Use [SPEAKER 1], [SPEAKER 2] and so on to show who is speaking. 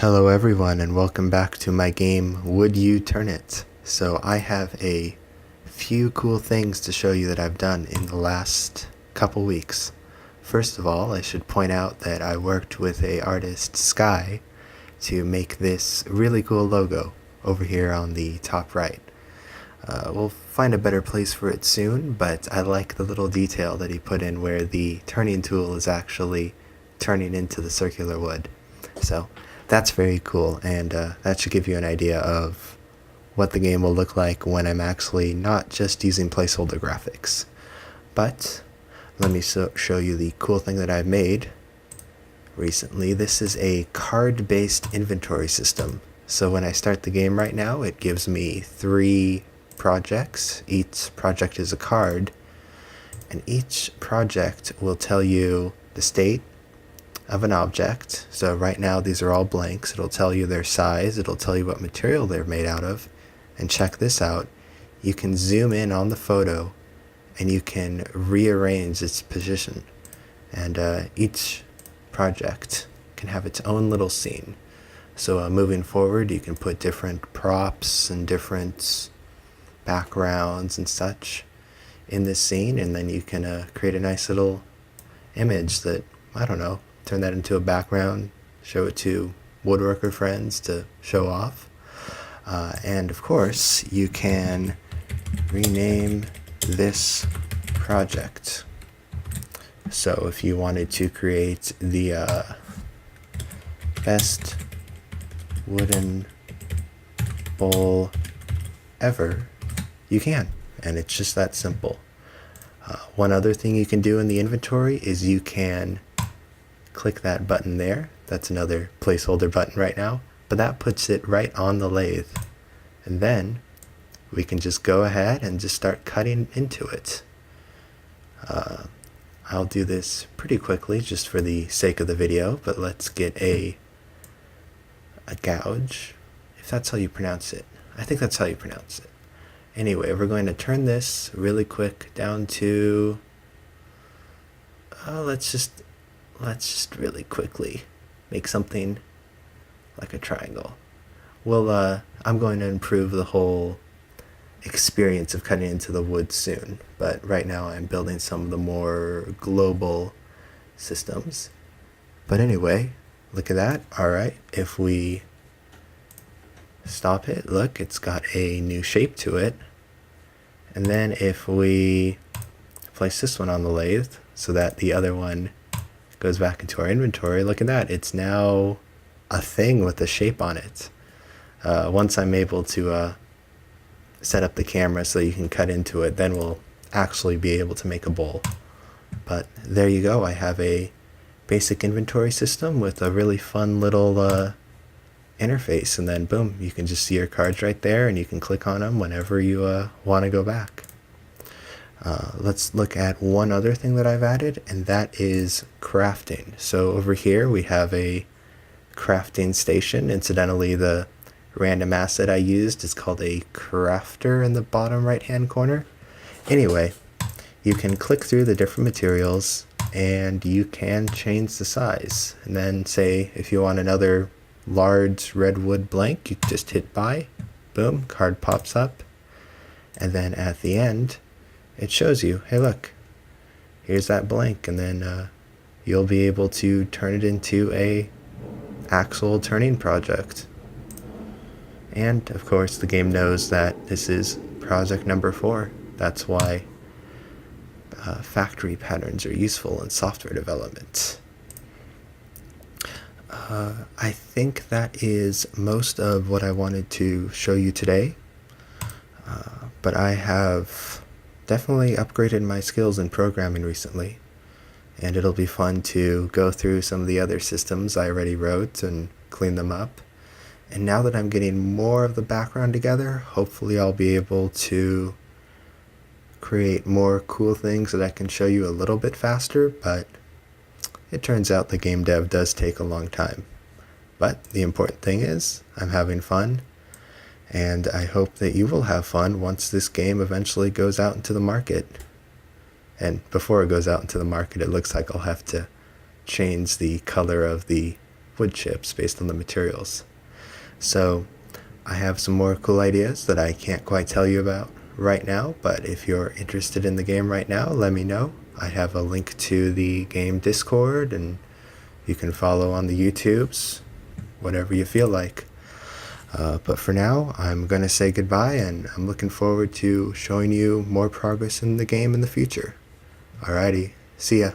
[SPEAKER 1] Hello everyone and welcome back to my game Would You Turn It? So I have a few cool things to show you that I've done in the last couple weeks. First of all, I should point out that I worked with a artist, Sky, to make this really cool logo over here on the top right. We'll find a better place for it soon, but I like the little detail that he put in where the turning tool is actually turning into the circular wood. So that's very cool, and that should give you an idea of what the game will look like when I'm actually not just using placeholder graphics. But let me show you the cool thing that I've made recently. This is a card-based inventory system. So when I start the game right now, it gives me 3 projects. Each project is a card, and each project will tell you the state of an object. So right now these are all blanks. It'll tell you their size, it'll tell you what material they're made out of, and check this out. You can zoom in on the photo and you can rearrange its position, and each project can have its own little scene. So moving forward, you can put different props and different backgrounds and such in this scene, and then you can create a nice little image that, I don't know, turn that into a background, show it to woodworker friends to show off. And of course, you can rename this project. So if you wanted to create the best wooden bowl ever, you can, and it's just that simple. One other thing you can do in the inventory is you can click that button there. That's another placeholder button right now, but that puts it right on the lathe, and then we can just go ahead and just start cutting into it. I'll do this pretty quickly just for the sake of the video, but let's get a gouge, if that's how you pronounce it. I think that's how you pronounce it. Anyway, we're going to turn this really quick down to, let's just really quickly make something like a triangle. Well, I'm going to improve the whole experience of cutting into the wood soon, but right now I'm building some of the more global systems. But anyway, look at that. Alright, if we stop it, look, it's got a new shape to it. And then if we place this one on the lathe so that the other one goes back into our inventory, look at that, it's now a thing with a shape on it. Once I'm able to set up the camera so you can cut into it, then we'll actually be able to make a bowl. But there you go, I have a basic inventory system with a really fun little interface, and then boom, you can just see your cards right there and you can click on them whenever you want to go back. Let's look at one other thing that I've added, and that is crafting. So over here we have a crafting station. Incidentally, the random asset I used is called a crafter in the bottom right hand corner. Anyway, you can click through the different materials and you can change the size, and then say if you want another large redwood blank, you just hit buy, boom, card pops up, and then at the end it shows you, hey look, here's that blank, and then you'll be able to turn it into a actual turning project. And of course the game knows that this is project number 4. That's why factory patterns are useful in software development. I think that is most of what I wanted to show you today, but I have definitely upgraded my skills in programming recently, and it'll be fun to go through some of the other systems I already wrote and clean them up. And now that I'm getting more of the background together, hopefully I'll be able to create more cool things that I can show you a little bit faster, but it turns out the game dev does take a long time. But the important thing is I'm having fun, and I hope that you will have fun once this game eventually goes out into the market. And before it goes out into the market, it looks like I'll have to change the color of the wood chips based on the materials. So I have some more cool ideas that I can't quite tell you about right now, but if you're interested in the game right now, let me know. I have a link to the game Discord, and you can follow on the YouTubes, whatever you feel like. But for now, I'm going to say goodbye, and I'm looking forward to showing you more progress in the game in the future. Alrighty, see ya.